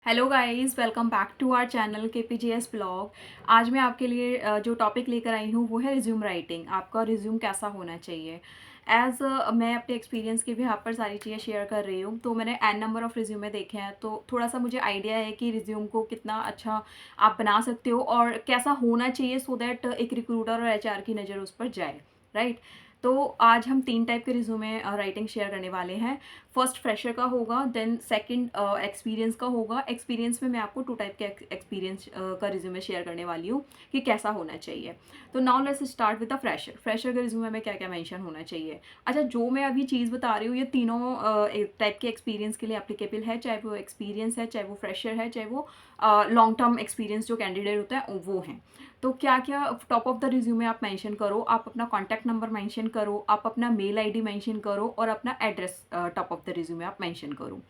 Hello guys, welcome back to our channel KPGS blog. आज मैं आपके लिए जो टॉपिक लेकर आई हूँ वो है रिज्यूम राइटिंग। आपका रिज्यूम कैसा होना चाहिए। मैं अपने एक्सपीरियंस के भी यहाँ पर सारी चीज़ें शेयर कर रही हूँ। तो मैंने एन नंबर ऑफ़ रिज्यूमे देखे हैं, तो थोड़ा सा मुझे आइडिया है कि रिज्यूम को कितना अच्छा आप बना सकते हो और कैसा होना चाहिए, सो दैट एक रिक्रूटर और एचआर की नज़र उस पर जाए, राइट। तो आज हम 3 टाइप के रिज्यूमे राइटिंग शेयर करने वाले हैं। फर्स्ट फ्रेशर का होगा, देन सेकंड एक्सपीरियंस का होगा। एक्सपीरियंस में मैं आपको 2 टाइप के एक्सपीरियंस का रिज्यूमे शेयर करने वाली हूँ कि कैसा होना चाहिए। तो now let's start with the fresher. Fresher के रिज्यूमे में क्या क्या मेंशन होना चाहिए। अच्छा, जो मैं अभी चीज़ बता रही हूँ ये तीनों टाइप के एक्सपीरियंस के लिए एप्लीकेबल है, चाहे वो एक्सपीरियंस है, चाहे वो फ्रेशर है, चाहे वो लॉन्ग टर्म एक्सपीरियंस जो कैंडिडेट होता है वो हैं। तो क्या क्या टॉप ऑफ द रिज्यूमे आप मेंशन करो। आप अपना कॉन्टैक्ट नंबर मेंशन करो, आप अपना मेल आईडी मेंशन करो और अपना address top of the resume आप मेंशन करो।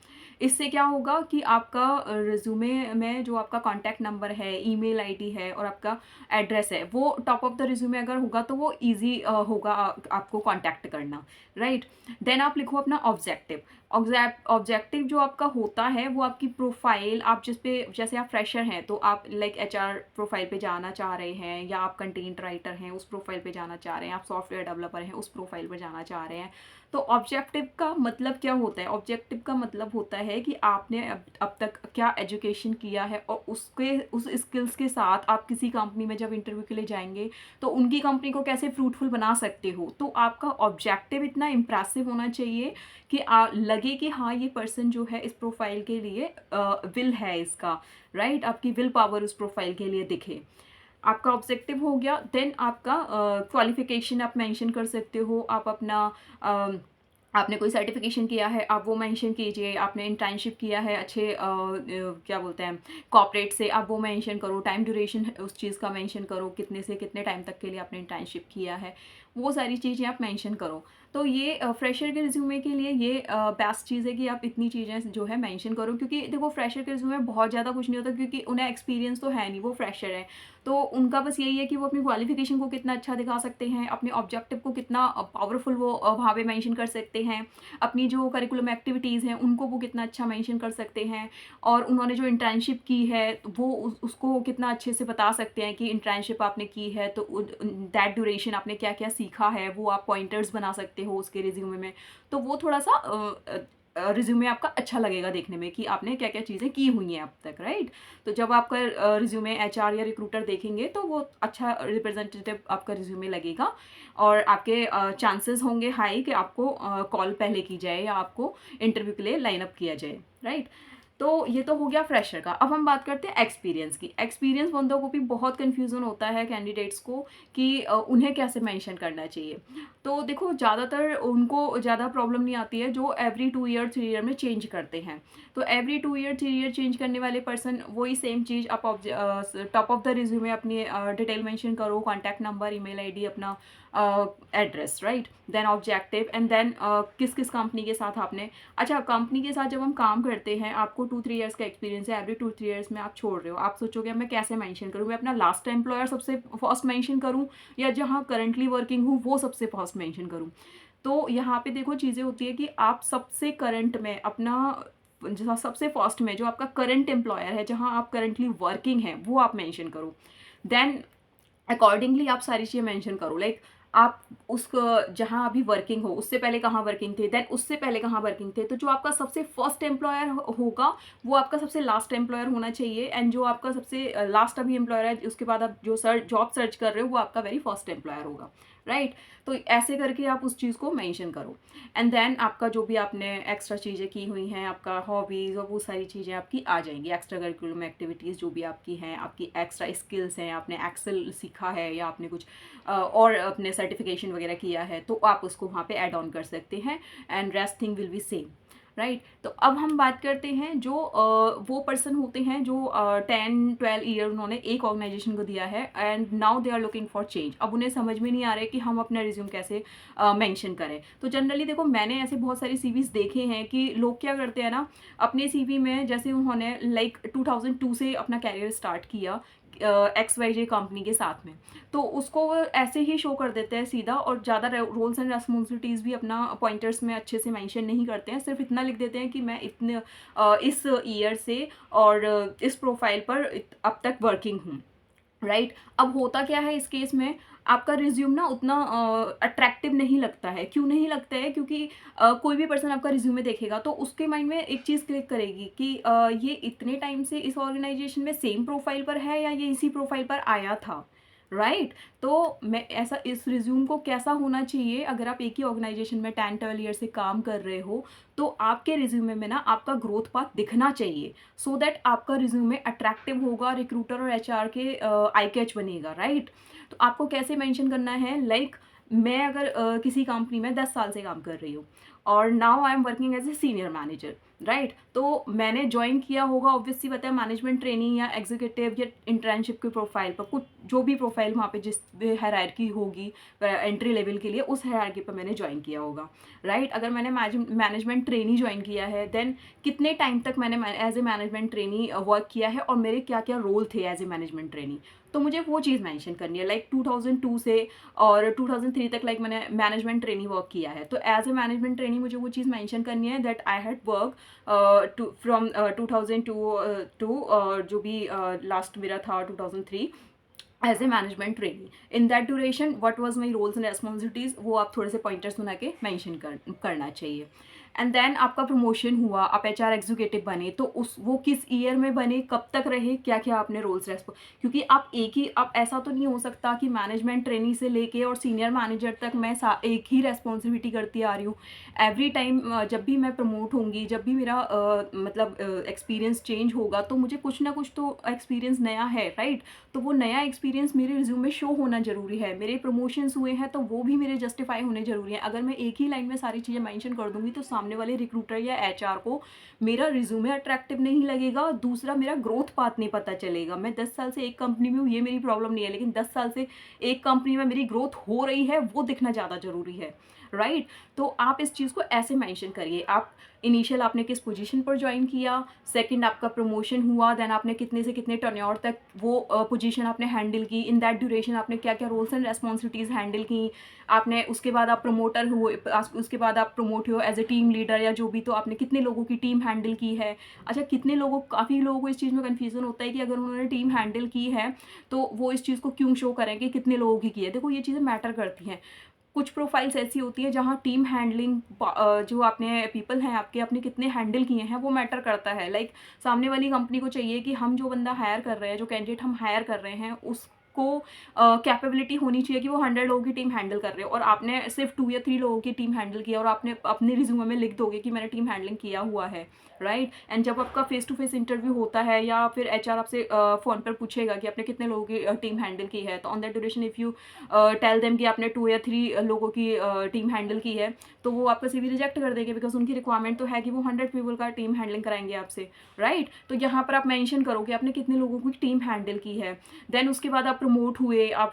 इससे क्या होगा कि आपका रिज्यूमे में जो आपका कॉन्टैक्ट नंबर है, ईमेल आईडी है और आपका एड्रेस है वो टॉप ऑफ द रिज्यूमे अगर होगा तो वो ईजी होगा आपको कॉन्टैक्ट करना, राइट। देन आप लिखो अपना ऑब्जेक्टिव। ऑब्जेक्टिव जो आपका होता है वो आपकी प्रोफाइल, आप जिस पे, जैसे आप फ्रेशर हैं तो आप लाइक एचआर प्रोफाइल पे जाना चाह रहे हैं, या आप कंटेंट राइटर हैं उस प्रोफाइल पे जाना चाह रहे हैं, आप सॉफ्टवेयर डेवलपर हैं उस प्रोफाइल पे जाना चाह रहे हैं। तो ऑब्जेक्टिव का मतलब क्या होता है। ऑब्जेक्टिव का मतलब होता है कि आपने अब तक क्या एजुकेशन किया है और उसके उस स्किल्स के साथ आप किसी कंपनी में जब इंटरव्यू के लिए जाएंगे तो उनकी कंपनी को कैसे फ्रूटफुल बना सकते हो। तो आपका ऑब्जेक्टिव इतना इम्प्रेसिव होना चाहिए कि लगे कि हाँ ये पर्सन जो है इस प्रोफाइल के लिए विल है इसका, राइट। आपकी विल पावर उस प्रोफाइल के लिए दिखे। आपका ऑब्जेक्टिव हो गया। देन आपका क्वालिफिकेशन आप मेंशन कर सकते हो। आप अपना आपने कोई सर्टिफिकेशन किया है आप वो मेंशन कीजिए। आपने इंटर्नशिप किया है अच्छे क्या बोलते हैं कॉर्पोरेट से, आप वो मेंशन करो। टाइम ड्यूरेशन उस चीज़ का मेंशन करो, कितने से कितने टाइम तक के लिए आपने इंटर्नशिप किया है, वो सारी चीज़ें आप मेंशन करो। तो ये फ्रेशर के रिज्यूमे के लिए ये बेस्ट चीज़ है कि आप इतनी चीज़ें जो है मेंशन करो, क्योंकि देखो फ्रेशर के रिज्यूमे में बहुत ज़्यादा कुछ नहीं होता, क्योंकि उन्हें एक्सपीरियंस तो है नहीं, वो फ्रेशर है। तो उनका बस यही है कि वो अपनी क्वालिफिकेशन को कितना अच्छा दिखा सकते हैं, अपने ऑब्जेक्टिव को कितना पावरफुल वो वहाँ पे मेंशन कर सकते हैं, अपनी जो करिकुलम एक्टिविटीज़ हैं उनको वो कितना अच्छा मेंशन कर सकते हैं, और उन्होंने जो इंटर्नशिप की है तो वो उसको कितना अच्छे से बता सकते हैं कि इंटर्नशिप आपने की है तो दैट ड्यूरेशन आपने क्या क्या सीखा है, वो आप पॉइंटर्स बना सकते हो उसके रिज्यूमे में। तो वो थोड़ा सा रिज्यूमे आपका अच्छा लगेगा देखने में कि आपने क्या क्या चीज़ें की हुई हैं अब तक, राइट। तो जब आपका रिज्यूमे एचआर या रिक्रूटर देखेंगे तो वो अच्छा रिप्रेजेंटेटिव आपका रिज्यूमे लगेगा, और आपके चांसेस होंगे हाई कि आपको कॉल पहले की जाए या आपको इंटरव्यू के लिए लाइन अप किया जाए, राइट। तो ये तो हो गया फ्रेशर का। अब हम बात करते हैं एक्सपीरियंस की। एक्सपीरियंस बंदों को भी बहुत कन्फ्यूज़न होता है कैंडिडेट्स को कि उन्हें कैसे मेंशन करना चाहिए। तो देखो ज़्यादातर उनको ज़्यादा प्रॉब्लम नहीं आती है जो एवरी 2 ईयर 3 ईयर में चेंज करते हैं। तो एवरी 2 ईयर 3 ईयर चेंज करने वाले पर्सन वही सेम चीज़ आप टॉप ऑफ द रिज्यूमे अपनी डिटेल मेंशन करो, कॉन्टैक्ट नंबर, ईमेल आईडी, अपना address, right. Then objective, and then किस किस कंपनी के साथ आपने, अच्छा कंपनी के साथ जब हम काम करते हैं आपको 2-3 ईयर्स का एक्सपीरियंस है, एवरी 2-3 ईयर्स में आप छोड़ रहे हो, आप सोचोगे मैं कैसे मेंशन करूँ, मैं अपना लास्ट एम्प्लॉयर सबसे फर्स्ट मेंशन करूँ या जहाँ करंटली वर्किंग हूँ वो सबसे फर्स्ट मेंशन करूँ। तो यहाँ पे देखो चीज़ें होती है कि आप सबसे करंट में अपना, जहाँ सबसे फर्स्ट में जो आपका करंट एम्प्लॉयर है जहाँ आप करंटली वर्किंग हैं वो आप मेंशन करो। देन अकॉर्डिंगली आप सारी चीज़ें मेंशन करो, लाइक आप उस जहाँ अभी वर्किंग हो उससे पहले कहाँ वर्किंग थे, देन उससे पहले कहाँ वर्किंग थे। तो जो आपका सबसे फर्स्ट एम्प्लॉयर होगा वो आपका सबसे लास्ट एम्प्लॉयर होना चाहिए, एंड जो आपका सबसे लास्ट अभी एम्प्लॉयर है उसके बाद आप जो जॉब सर्च कर रहे हो वो आपका वेरी फर्स्ट एम्प्लॉयर होगा, राइट। तो ऐसे करके आप उस चीज़ को मेंशन करो। एंड देन आपका जो भी आपने एक्स्ट्रा चीज़ें की हुई हैं, आपका हॉबीज़ और वो सारी चीज़ें आपकी आ जाएंगी, एक्स्ट्रा करिकुलम एक्टिविटीज़ जो भी आपकी हैं, आपकी एक्स्ट्रा स्किल्स हैं, आपने एक्सेल सीखा है या आपने कुछ और अपने सर्टिफिकेशन वगैरह किया है तो आप उसको वहाँ पे ऐड ऑन कर सकते हैं, and rest thing will be same, right. तो अब हम बात करते हैं जो वो पर्सन होते हैं जो 10-12 ईयर उन्होंने एक ऑर्गेनाइजेशन को दिया है and now they are looking for change. अब उन्हें समझ में नहीं आ रहा है कि हम अपना रिज्यूम कैसे मेंशन करें। तो जनरली देखो मैंने ऐसे बहुत सारी सीवीज देखे हैं कि लोग क्या करते हैं ना, अपने सीवी में जैसे उन्होंने लाइक 2002 से अपना कैरियर स्टार्ट किया, XYZ कंपनी के साथ में, तो उसको वो ऐसे ही शो कर देते हैं सीधा, और ज़्यादा रोल्स एंड रेस्पॉन्सिबिलिटीज़ भी अपना पॉइंटर्स में अच्छे से मेंशन नहीं करते हैं, सिर्फ इतना लिख देते हैं कि मैं इतने इस ईयर से और इस प्रोफाइल पर अब तक वर्किंग हूँ, राइट। अब होता क्या है इस केस में, आपका रिज्यूम ना उतना अट्रैक्टिव नहीं लगता है। क्यों नहीं लगता है? क्योंकि कोई भी पर्सन आपका रिज्यूमे देखेगा तो उसके माइंड में एक चीज़ क्लिक करेगी कि ये इतने टाइम से इस ऑर्गेनाइजेशन में सेम प्रोफाइल पर है या ये इसी प्रोफाइल पर आया था, राइट। तो मैं ऐसा इस रिज्यूम को कैसा होना चाहिए, अगर आप एक ही ऑर्गेनाइजेशन में 10-12 ईयर से काम कर रहे हो तो आपके रिज्यूमे में ना आपका ग्रोथ पाथ दिखना चाहिए, सो दैट आपका रिज्यूमे अट्रैक्टिव होगा, रिक्रूटर और एचआर के आई कैच बनेगा, राइट। तो आपको कैसे मेंशन करना है, लाइक मैं अगर किसी कंपनी में 10 साल से काम कर रही हूँ और now I am working as a senior manager, right. तो मैंने ज्वाइन किया होगा, ऑब्वियसली पता है, मैनेजमेंट ट्रेनिंग या एग्जीक्यूटिव या इंटर्नशिप के प्रोफाइल पर, कुछ जो भी प्रोफाइल वहाँ पे जिस हायरार्की होगी एंट्री लेवल के लिए, उस हायरार्की पर मैंने ज्वाइन किया होगा, राइट। अगर मैंने मैनेजमेंट ट्रेनी ज्वाइन किया है, देन कितने टाइम तक मैंने as a management trainee work किया है और मेरे क्या क्या रोल थे एज ए मैनेजमेंट ट्रेनी, तो मुझे वो चीज़ मेंशन करनी है। लाइक 2002 से और 2003 तक लाइक मैंने मैनेजमेंट ट्रेनी वर्क किया है, तो एज ए मैनेजमेंट ट्रेनी मुझे वो चीज़ मेंशन करनी है that I had work from 2002 to जो भी लास्ट मेरा था 2003 as a management trainee. In that duration what was my roles and responsibilities, वो आप थोड़े से पॉइंटर्स बना के मेंशन करना चाहिए। एंड देन आपका प्रमोशन हुआ, आप एचआर एग्जीक्यूटिव बने, तो उस वो किस ईयर में बने, कब तक रहे, क्या क्या आपने रोल्स क्योंकि आप एक ही, आप ऐसा तो नहीं हो सकता कि मैनेजमेंट ट्रेनी से लेके और सीनियर मैनेजर तक मैं एक ही रेस्पॉन्सिबिलिटी करती आ रही हूँ एवरी टाइम। जब भी मैं प्रमोट होंगी, जब भी मेरा मतलब एक्सपीरियंस चेंज होगा, तो मुझे कुछ ना कुछ तो एक्सपीरियंस नया है, राइट। तो वो नया एक्सपीरियंस मेरे रिज्यूम में शो होना जरूरी है। मेरे प्रमोशंस हुए हैं तो वो भी मेरे जस्टिफाई होने जरूरी है। अगर मैं एक ही लाइन में सारी चीज़ें मेंशन कर दूंगी तो सामने वाले रिक्रूटर या एचआर को मेरा रिज्यूमे अट्रैक्टिव नहीं लगेगा, दूसरा मेरा ग्रोथ पाथ नहीं पता चलेगा। मैं 10 साल से एक कंपनी में हूँ, ये मेरी प्रॉब्लम नहीं है, लेकिन 10 साल से एक कंपनी में मेरी ग्रोथ हो रही है, वो दिखना ज़्यादा जरूरी है, राइट। तो आप इस चीज़ को ऐसे मेंशन करिए, आप इनिशियल आपने किस पोजीशन पर ज्वाइन किया, सेकंड आपका प्रमोशन हुआ, देन आपने कितने से कितने टर्नओवर तक वो पोजीशन आपने हैंडल की, इन दैट ड्यूरेशन आपने क्या क्या रोल्स एंड रेस्पॉन्सिबिलिटीज़ हैंडल की आपने, उसके बाद आप प्रमोटर हुए, उसके बाद आप प्रमोट हुए एज ए टीम लीडर या जो भी, तो आपने कितने लोगों की टीम हैंडल की है। अच्छा, कितने लोगों, काफ़ी लोगों को इस चीज़ में कन्फ्यूजन होता है कि अगर उन्होंने टीम हैंडल की है तो वो इस चीज़ को क्यों शो करें कि कितने लोगों की है। देखो, ये चीज़ें मैटर करती हैं। कुछ प्रोफाइल्स ऐसी होती है जहाँ टीम हैंडलिंग, जो आपने पीपल हैं आपके, अपने कितने हैंडल किए हैं वो मैटर करता है। लाइक सामने वाली कंपनी को चाहिए कि हम जो बंदा हायर कर रहे हैं, जो कैंडिडेट हम हायर कर रहे हैं, उसको कैपेबिलिटी होनी चाहिए कि वो 100 लोगों की टीम हैंडल कर रहे हो, और आपने सिर्फ 2 या 3 लोगों की टीम हैंडल किया और आपने अपने रिज्यूमे में लिख दोगे कि मैंने टीम हैंडलिंग किया हुआ है, राइट। एंड जब आपका फेस टू फेस इंटरव्यू होता है या फिर एचआर आपसे फ़ोन पर पूछेगा कि आपने कितने लोगों की टीम हैंडल की है, तो on that duration if you tell them कि आपने 2 या 3 लोगों की टीम हैंडल की है, तो वो आपका सीवी रिजेक्ट कर देंगे, बिकॉज उनकी रिक्वायरमेंट तो है कि वो 100 पीपल का टीम हैंडलिंग कराएंगे आपसे, राइट। तो यहाँ पर आप मेंशन करो कि आपने कितने लोगों की टीम हैंडल की है। देन उसके बाद आप प्रमोट हुए, आप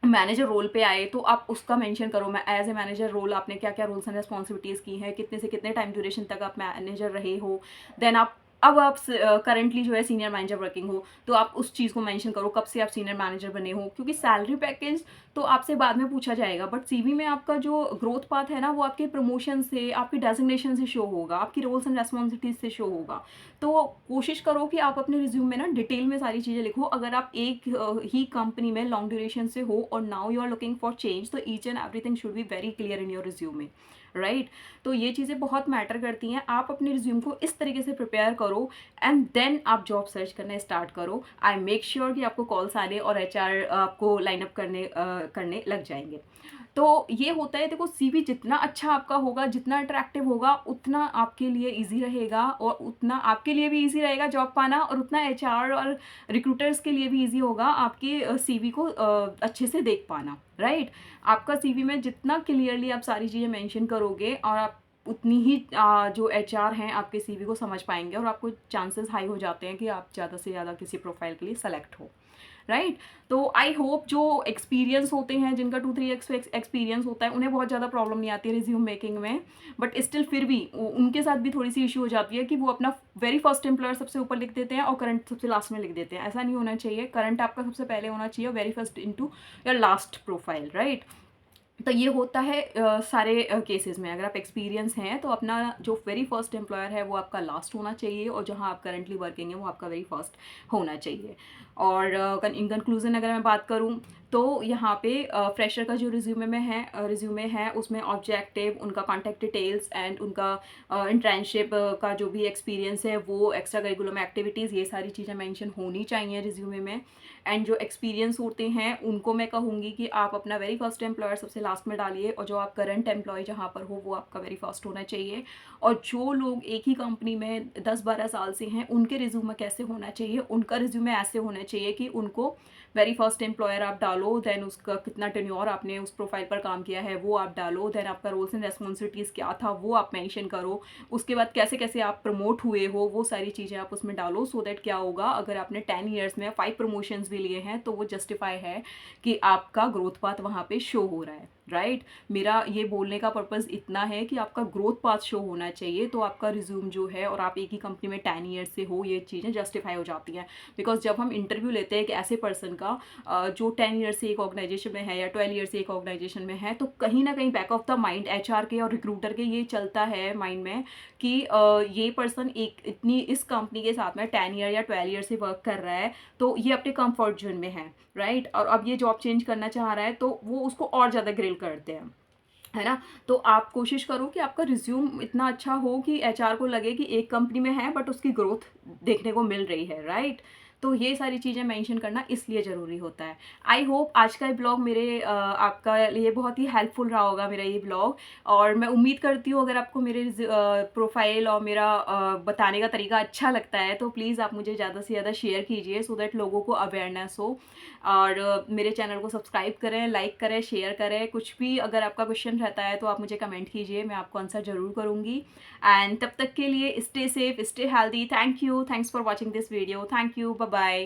मैनेजर रोल पे आए, तो आप उसका मेंशन करो, मैं एज ए मैनेजर रोल आपने क्या क्या रोल्स एंड रिस्पॉन्सिबिलिटीज़ की हैं, कितने से कितने टाइम ड्यूरेशन तक आप मैनेजर रहे हो। देन अब आप करंटली जो है सीनियर मैनेजर वर्किंग हो, तो आप उस चीज़ को मेंशन करो कब से आप सीनियर मैनेजर बने हो, क्योंकि सैलरी पैकेज तो आपसे बाद में पूछा जाएगा, बट सीवी में आपका जो ग्रोथ पाथ है ना, वो आपके प्रमोशन से, आपकी डेजिग्नेशन से शो होगा, आपकी रोल्स एंड रेस्पॉन्सिबिलिटीज से शो होगा। तो कोशिश करो कि आप अपने रिज्यूम में ना डिटेल में सारी चीज़ें लिखो। अगर आप एक ही कंपनी में लॉन्ग ड्यूरेशन से हो और now you are looking for change, तो each and everything should be very clear in your resume, right. तो ये चीज़ें बहुत मैटर करती हैं। आप अपने रिज्यूम को इस तरीके से प्रिपेयर करो एंड देन आप जॉब सर्च करना स्टार्ट करो। आई मेक श्योर कि आपको कॉल्स आने और एचआर आपको लाइनअप करने लग जाएंगे। तो ये होता है, देखो सीवी जितना अच्छा आपका होगा, जितना अट्रैक्टिव होगा, उतना आपके लिए इजी रहेगा, और उतना आपके लिए भी इजी रहेगा जॉब पाना, और उतना एचआर और रिक्रूटर्स के लिए भी इजी होगा आपके सीवी को अच्छे से देख पाना, राइट। आपका सीवी में जितना क्लियरली आप सारी चीज़ें मेंशन करोगे और आप उतनी ही जो एचआर हैं आपके सीवी को समझ पाएंगे और आपको चांसेस हाई हो जाते हैं कि आप ज़्यादा से ज़्यादा किसी प्रोफाइल के लिए सेलेक्ट हो, राइट। तो आई होप जो एक्सपीरियंस होते हैं, जिनका 2-3 एक्सपीरियंस होता है, उन्हें बहुत ज़्यादा प्रॉब्लम नहीं आती है रिज्यूम मेकिंग में, बट स्टिल फिर भी उनके साथ भी थोड़ी सी इशू हो जाती है कि वो अपना वेरी फर्स्ट एम्प्लॉयर सबसे ऊपर लिख देते हैं और करंट सबसे लास्ट में लिख देते हैं। ऐसा नहीं होना चाहिए, करंट आपका सबसे पहले होना चाहिए, very first into your last profile, right. तो ये होता है सारे केसेस में। अगर आप एक्सपीरियंस हैं तो अपना जो वेरी फर्स्ट एम्प्लॉयर है वो आपका लास्ट होना चाहिए, और जहाँ आप करंटली वर्किंग है वो आपका वेरी फर्स्ट होना चाहिए। और इन कंक्लूजन अगर मैं बात करूँ तो यहाँ पे फ्रेशर का जो रिज्यूमे है उसमें ऑब्जेक्टिव, उनका कॉन्टैक्ट डिटेल्स एंड उनका इंटर्नशिप का जो भी एक्सपीरियंस है, वो एक्स्ट्रा करिकुलम एक्टिविटीज़, ये सारी चीज़ें मेंशन होनी चाहिए रिज्यूमे में। एंड जो एक्सपीरियंस होते हैं उनको मैं कहूँगी कि आप अपना वेरी फर्स्ट एम्प्लॉयर सबसे लास्ट में डालिए, और जो आप करंट एम्प्लॉय जहाँ पर हो वो आपका वेरी फर्स्ट होना चाहिए। और जो लोग एक ही कंपनी में 10-12 साल से हैं उनके रिज्यूमे कैसे होना चाहिए, उनका रिज्यूमे ऐसे होना चाहिए कि उनको वेरी फर्स्ट एम्प्लॉयर आप डालो, देन उसका कितना टेन्योर आपने उस प्रोफाइल पर काम किया है वो आप डालो, देन आपका रोल्स एंड रेस्पॉन्सिबिलिटीज़ क्या था वो आप मेंशन करो, उसके बाद कैसे कैसे आप प्रमोट हुए हो वो सारी चीज़ें आप उसमें डालो। सो दैट क्या होगा, अगर आपने 10 ईयर्स में 5 प्रमोशंस भी लिए हैं तो वो जस्टिफाई है कि आपका ग्रोथ पाथ वहाँ पे शो हो रहा है, राइट। मेरा ये बोलने का पर्पज़ इतना है कि आपका ग्रोथ पाथ शो होना चाहिए, तो आपका रिज्यूम जो है, और आप एक ही कंपनी में 10 ईयर्स से हो, ये चीज़ें जस्टिफाई हो जाती हैं। बिकॉज जब हम इंटरव्यू लेते हैं एक ऐसे पर्सन का जो 10 ईयर्स से एक ऑर्गेनाइजेशन में है या 12 ईयर्स से एक ऑर्गेनाइजेशन में है, तो कहीं ना कहीं back of the mind HR के और रिक्रूटर के ये चलता है माइंड में कि ये पर्सन एक इतनी इस कंपनी के साथ में 10 ईयर या 12 ईयर से वर्क कर रहा है, तो ये अपने कंफर्ट जोन में है, राइट। और अब ये जॉब चेंज करना चाह रहा है तो वो उसको और ज़्यादा ग्रिल करते हैं, है ना। तो आप कोशिश करो कि आपका रिज्यूम इतना अच्छा हो कि एचआर को लगे कि एक कंपनी में है बट उसकी ग्रोथ देखने को मिल रही है, राइट। तो ये सारी चीज़ें मेंशन करना इसलिए ज़रूरी होता है। आई होप आज का ये ब्लॉग मेरे आपका लिए बहुत ही हेल्पफुल रहा होगा, मेरा ये ब्लॉग। और मैं उम्मीद करती हूँ अगर आपको मेरे प्रोफाइल और मेरा बताने का तरीका अच्छा लगता है तो प्लीज़ आप मुझे ज़्यादा से ज़्यादा शेयर कीजिए, सो दैट लोगों को अवेयरनेस हो। और मेरे चैनल को सब्सक्राइब करें, लाइक करें, शेयर करें। कुछ भी अगर आपका क्वेश्चन रहता है तो आप मुझे कमेंट कीजिए, मैं आपको आंसर ज़रूर करूँगी। एंड तब तक के लिए stay safe, stay healthy. Thank you, thanks for watching this video. Thank you, bye bye.